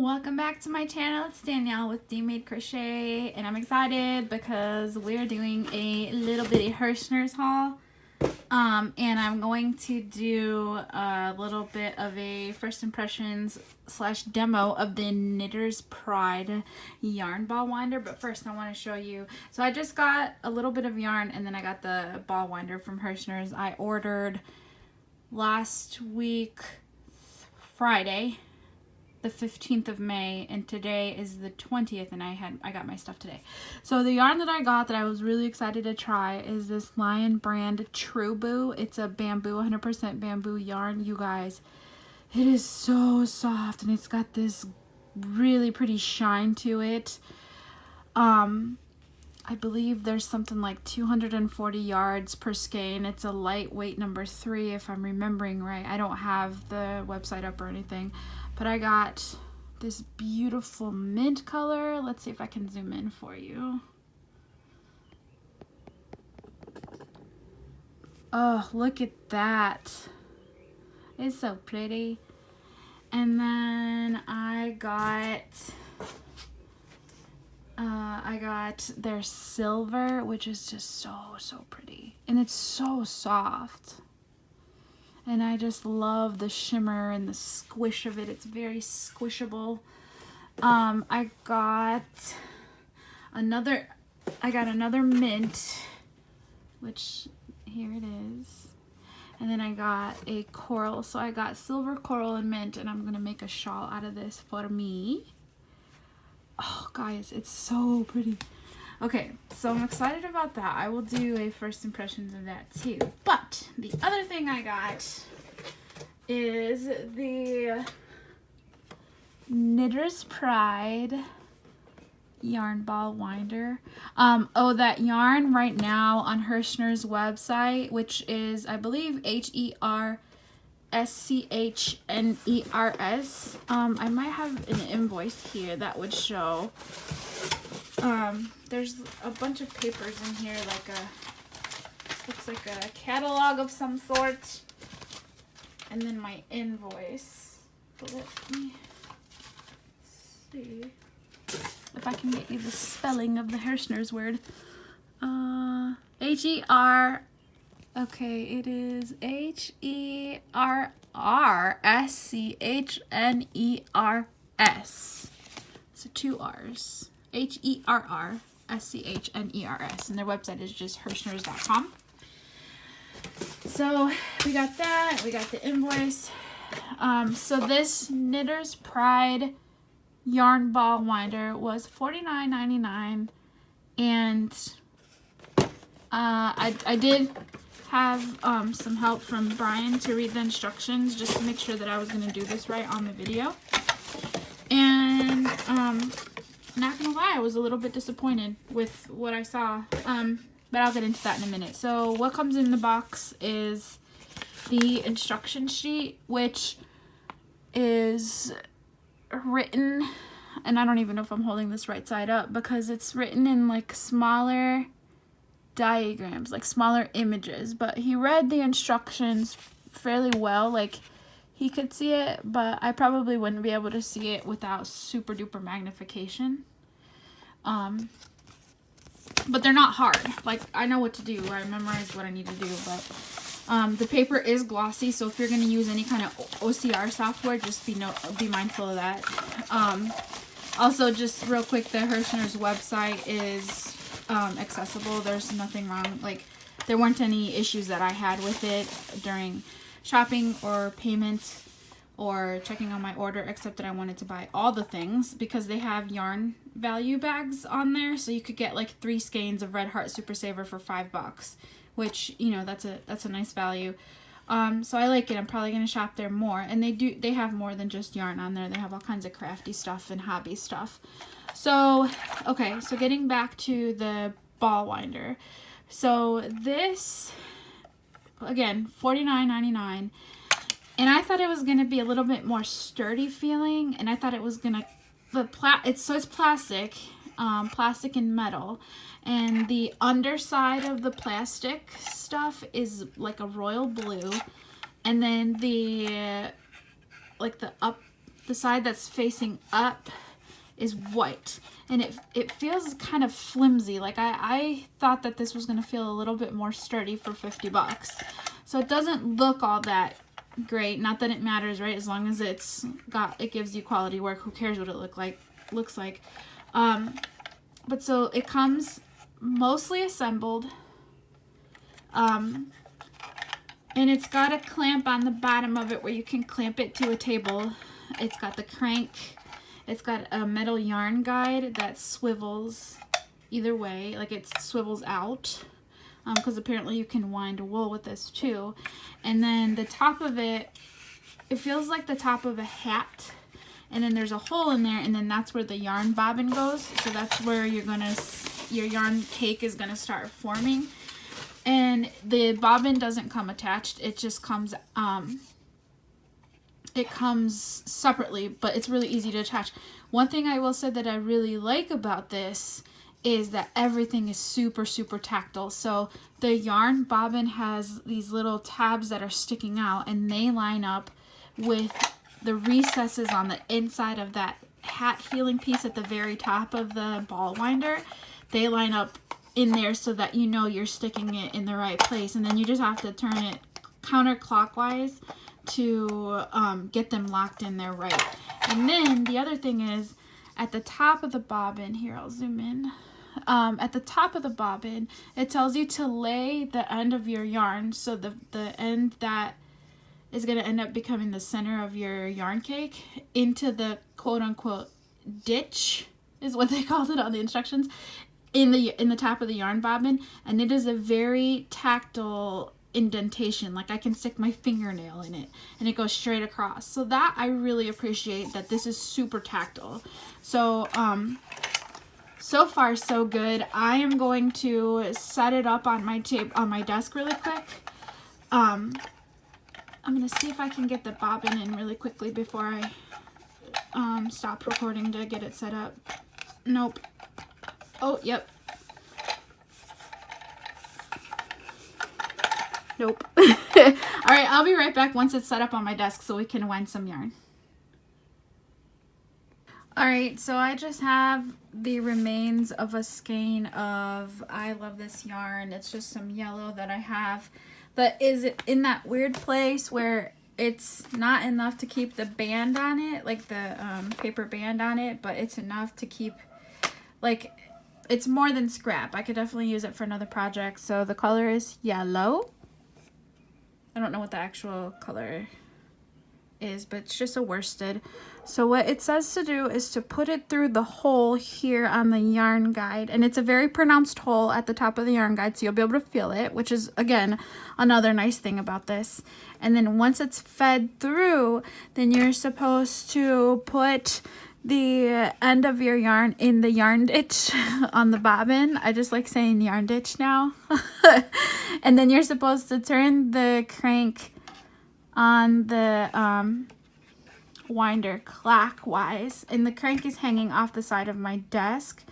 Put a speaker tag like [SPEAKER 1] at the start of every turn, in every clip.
[SPEAKER 1] Welcome back to my channel. It's Danielle with D-Made Crochet, and I'm excited because we're doing a little bitty Hirschner's haul. And I'm going to do a little bit of a first impressions / demo of the Knitter's Pride yarn ball winder. But first I want to show you, so I just got a little bit of yarn and then I got the ball winder from Hirschner's. I ordered last week Friday, the 15th of May, and today is the 20th, and I got my stuff today. So the yarn that I got that I was really excited to try is this Lion brand True Boo. It's a bamboo, 100% bamboo yarn, you guys. It is so soft and it's got this really pretty shine to it. I believe there's something like 240 yards per skein. It's a lightweight number 3 if I'm remembering right. I don't have the website up or anything, but I got this beautiful mint color. Let's see if I can zoom in for you. Oh, look at that. It's so pretty. And then I got their silver, which is just so pretty, and it's so soft, and I just love the shimmer and the squish of it. It's very squishable. I got another mint, which here it is, and then I got a coral. So I got silver, coral, and mint, and I'm gonna make a shawl out of this for me. Oh guys, it's so pretty. Okay, so I'm excited about that. I will do a first impressions of that too. But the other thing I got is the Knitter's Pride yarn ball winder. That yarn right now on Hirschner's website, which is, I believe, HERSCHNERS. I might have an invoice here that would show. There's a bunch of papers in here, looks like a catalog of some sort, and then my invoice. But let me see if I can get you the spelling of the Hirschner's word. H-E-R. Okay, it is HERRSCHNERS. So 2 R's. HERRSCHNERS. And their website is just hirschners.com. So we got that. We got the invoice. So this Knitter's Pride yarn ball winder was $49.99, and I did have some help from Brian to read the instructions just to make sure that I was going to do this right on the video. And not gonna lie, I was a little bit disappointed with what I saw, but I'll get into that in a minute. So what comes in the box is the instruction sheet, which is written, and I don't even know if I'm holding this right side up because it's written in like smaller diagrams, like smaller images, but he read the instructions fairly well. Like, he could see it, but I probably wouldn't be able to see it without super duper magnification. But they're not hard. Like, I know what to do. I memorized what I need to do, but the paper is glossy, so if you're going to use any kind of OCR software, just be mindful of that. Also, just real quick, the Hirschner's website is accessible. There's nothing wrong. Like, there weren't any issues that I had with it during shopping or payment or checking on my order, except that I wanted to buy all the things because they have yarn value bags on there, so you could get like 3 skeins of Red Heart Super Saver for $5, which, you know, that's a nice value. So I like it. I'm probably gonna shop there more, and they have more than just yarn on there. They have all kinds of crafty stuff and hobby stuff. So okay, so getting back to the ball winder. So this, again, $49.99, and I thought it was gonna be a little bit more sturdy feeling, and I thought it was gonna it's plastic, plastic and metal, and the underside of the plastic stuff is like a royal blue, and then the the side that's facing up is white, and it feels kind of flimsy. Like I thought that this was going to feel a little bit more sturdy for 50 bucks. So it doesn't look all that great. Not that it matters, right? As long as it gives you quality work. Who cares what it looks like? But so it comes mostly assembled. And it's got a clamp on the bottom of it where you can clamp it to a table. It's got the crank. It's got a metal yarn guide that swivels either way, like it swivels out, because apparently you can wind wool with this too. And then the top of it, it feels like the top of a hat, and then there's a hole in there, and then that's where the yarn bobbin goes. So that's where your yarn cake is gonna start forming. And the bobbin doesn't come attached; it just comes. It comes separately, but it's really easy to attach. One thing I will say that I really like about this is that everything is super, super tactile. So the yarn bobbin has these little tabs that are sticking out, and they line up with the recesses on the inside of that hat feeling piece at the very top of the ball winder. They line up in there so that you know you're sticking it in the right place, and then you just have to turn it counterclockwise to get them locked in there right. And then the other thing is at the top of the bobbin, here I'll zoom in, at the top of the bobbin it tells you to lay the end of your yarn, so the end that is going to end up becoming the center of your yarn cake, into the quote-unquote ditch, is what they called it on the instructions, in the top of the yarn bobbin. And it is a very tactile indentation. Like I can stick my fingernail in it and it goes straight across. So that I really appreciate, that this is super tactile. So so far so good. I am going to set it up on my desk really quick. I'm gonna see if I can get the bobbin in really quickly before I stop recording to get it set up. Nope. Oh, yep. Nope. Alright, I'll be right back once it's set up on my desk so we can wind some yarn. Alright, so I just have the remains of a skein of I Love This yarn. It's just some yellow that I have that is in that weird place where it's not enough to keep the band on it, like the paper band on it, but it's enough to keep, like, it's more than scrap. I could definitely use it for another project. So the color is yellow. I don't know what the actual color is, but it's just a worsted. So what it says to do is to put it through the hole here on the yarn guide, and it's a very pronounced hole at the top of the yarn guide, so you'll be able to feel it, which is again another nice thing about this. And then once it's fed through, then you're supposed to put the end of your yarn in the yarn ditch on the bobbin. I just like saying yarn ditch now. And then you're supposed to turn the crank on the winder clockwise, and the crank is hanging off the side of my desk,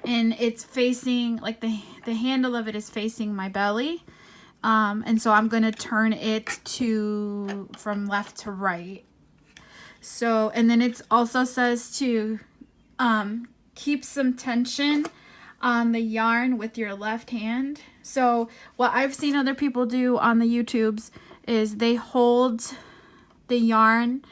[SPEAKER 1] and it's facing, like, the handle of it is facing my belly, and so I'm gonna turn it from left to right. So, and then it also says to keep some tension on the yarn with your left hand. So what I've seen other people do on the YouTubes is they hold the yarn,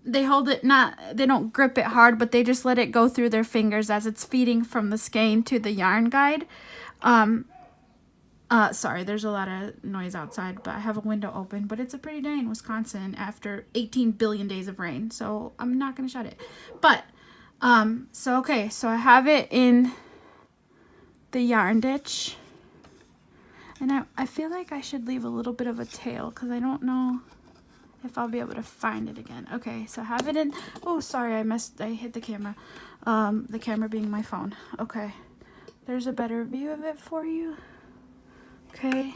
[SPEAKER 1] they hold it, they don't grip it hard, but they just let it go through their fingers as it's feeding from the skein to the yarn guide. Sorry, there's a lot of noise outside, but I have a window open, but it's a pretty day in Wisconsin after 18 billion days of rain, so I'm not going to shut it. But, so okay, so I have it in the yarn ditch, and I feel like I should leave a little bit of a tail, because I don't know if I'll be able to find it again. Okay, so I have it in, oh, sorry, I hit the camera being my phone. Okay, there's a better view of it for you. Okay.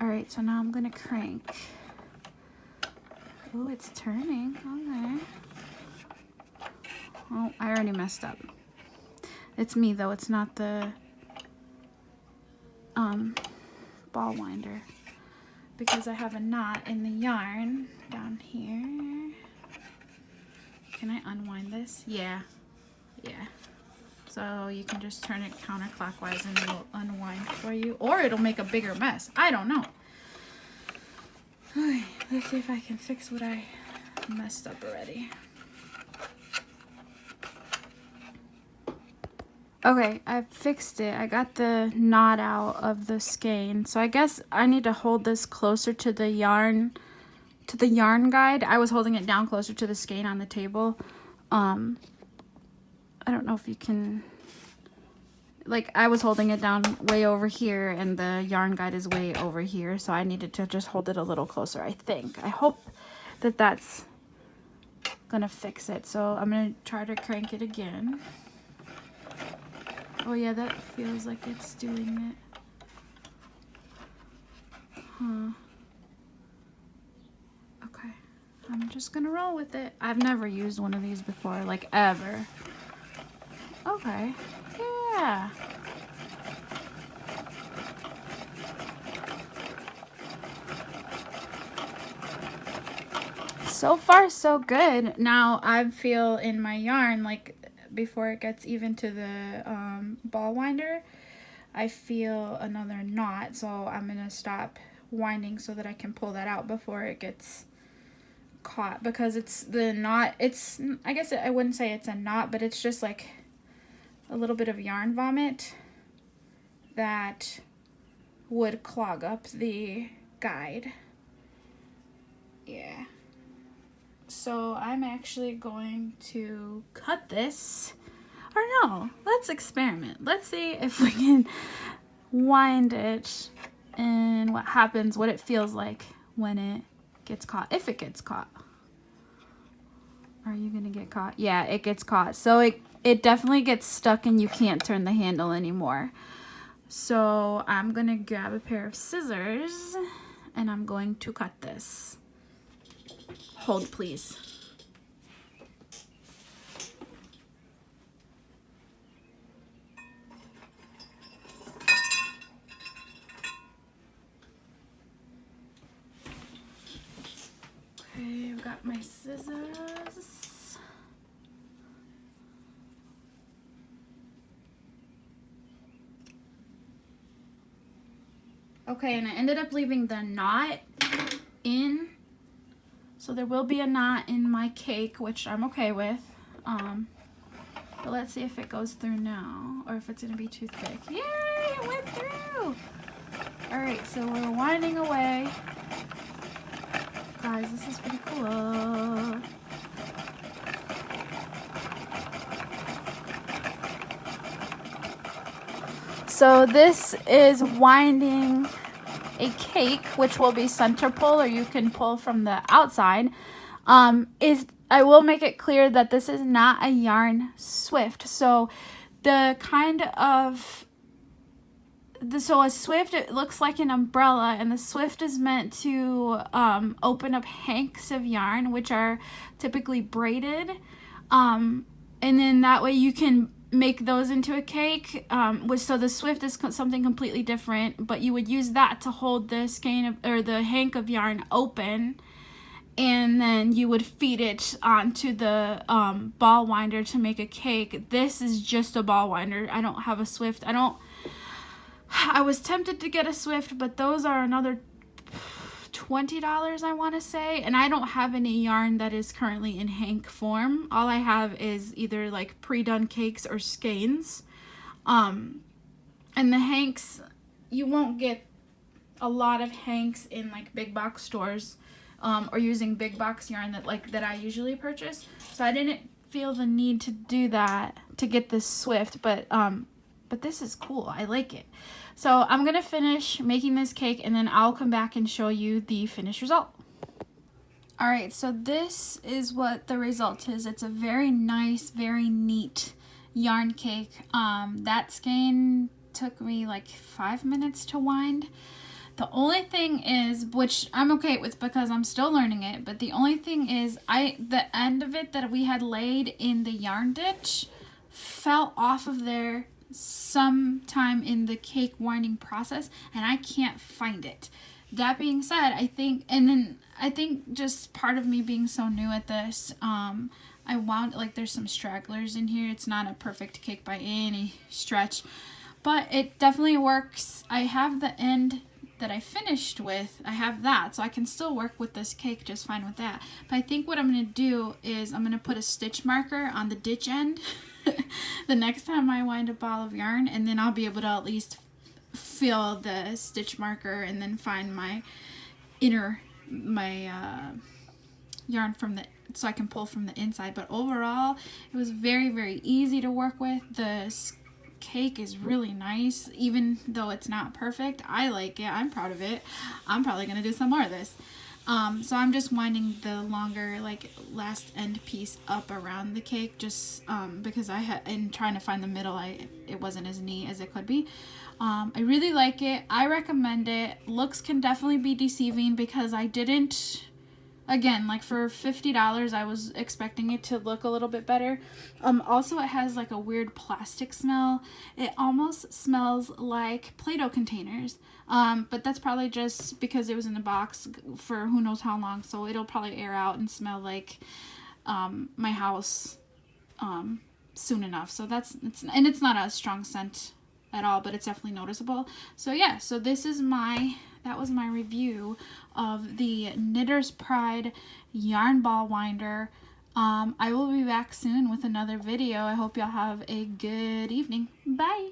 [SPEAKER 1] Alright, so now I'm gonna crank. Oh, it's turning. Okay. Oh, I already messed up. It's me though, it's not the ball winder, because I have a knot in the yarn down here. Can I unwind this? Yeah. Yeah. So you can just turn it counterclockwise and it'll unwind for you. Or it'll make a bigger mess. I don't know. Okay, let's see if I can fix what I messed up already. Okay, I fixed it. I got the knot out of the skein. So I guess I need to hold this closer to the yarn guide. I was holding it down closer to the skein on the table. I don't know if you can, like, I was holding it down way over here and the yarn guide is way over here. So I needed to just hold it a little closer, I think. I hope that that's gonna fix it. So I'm gonna try to crank it again. Oh yeah, that feels like it's doing it. Huh. Okay. I'm just gonna roll with it. I've never used one of these before, like ever. Okay. Yeah. So far, so good. Now I feel in my yarn, like before it gets even to the ball winder, I feel another knot, so I'm gonna stop winding so that I can pull that out before it gets caught, because it's the knot, it's, I guess I wouldn't say it's a knot, but it's just like a little bit of yarn vomit that would clog up the guide. Yeah. So I'm actually going to cut this, or no, let's experiment. Let's see if we can wind it and what happens, what it feels like when it gets caught, if it gets caught. Are you gonna get caught? Yeah, it gets caught. So it definitely gets stuck and you can't turn the handle anymore. So I'm gonna grab a pair of scissors and I'm going to cut this. Hold, please. Okay, I've got my scissors. Okay, and I ended up leaving the knot in. So there will be a knot in my cake, which I'm okay with. But let's see if it goes through now, or if it's gonna be too thick. Yay, it went through! All right, so we're winding away. Guys, this is pretty cool. So this is winding a cake, which will be center pull, or you can pull from the outside. I will make it clear that this is not a yarn swift. So the kind of so a swift, it looks like an umbrella, and the swift is meant to open up hanks of yarn, which are typically braided, and then that way you can make those into a cake. So the swift is something completely different, but you would use that to hold the skein of, or the hank of yarn open, and then you would feed it onto the ball winder to make a cake. This is just a ball winder. I don't have a swift. I was tempted to get a swift, but those are another $20, I want to say, and I don't have any yarn that is currently in hank form. All I have is either like pre-done cakes or skeins, and the hanks, you won't get a lot of hanks in like big box stores, or using big box yarn that I usually purchase. So I didn't feel the need to do that to get this swift, but this is cool. I like it. So I'm gonna finish making this cake and then I'll come back and show you the finished result. All right, so this is what the result is. It's a very nice, very neat yarn cake. That skein took me like 5 minutes to wind. The only thing is, which I'm okay with because I'm still learning it, but the only thing is the end of it that we had laid in the yarn ditch fell off of there sometime in the cake winding process, and I can't find it. That being said, I think just part of me being so new at this, I I wound, like, there's some stragglers in here. It's not a perfect cake by any stretch, but it definitely works. I have the end that I finished with. I have that, so I can still work with this cake just fine with that. But I think what I'm going to do is I'm going to put a stitch marker on the ditch end the next time I wind a ball of yarn, and then I'll be able to at least feel the stitch marker and then find my yarn from the, so I can pull from the inside. But overall, it was very, very easy to work with. This cake is really nice, even though it's not perfect. I like it. I'm proud of it. I'm probably gonna do some more of this. So I'm just winding the longer, like, last end piece up around the cake, just because I had, in trying to find the middle, it wasn't as neat as it could be. I really like it. I recommend it. Looks can definitely be deceiving because I didn't, again, like, for $50, I was expecting it to look a little bit better. Also, it has like a weird plastic smell. It almost smells like Play-Doh containers. But that's probably just because it was in the box for who knows how long. So it'll probably air out and smell like my house soon enough. So it's not a strong scent at all, but it's definitely noticeable. So yeah, so this is that was my review of the Knitter's Pride yarn ball winder. I will be back soon with another video. I hope y'all have a good evening. Bye.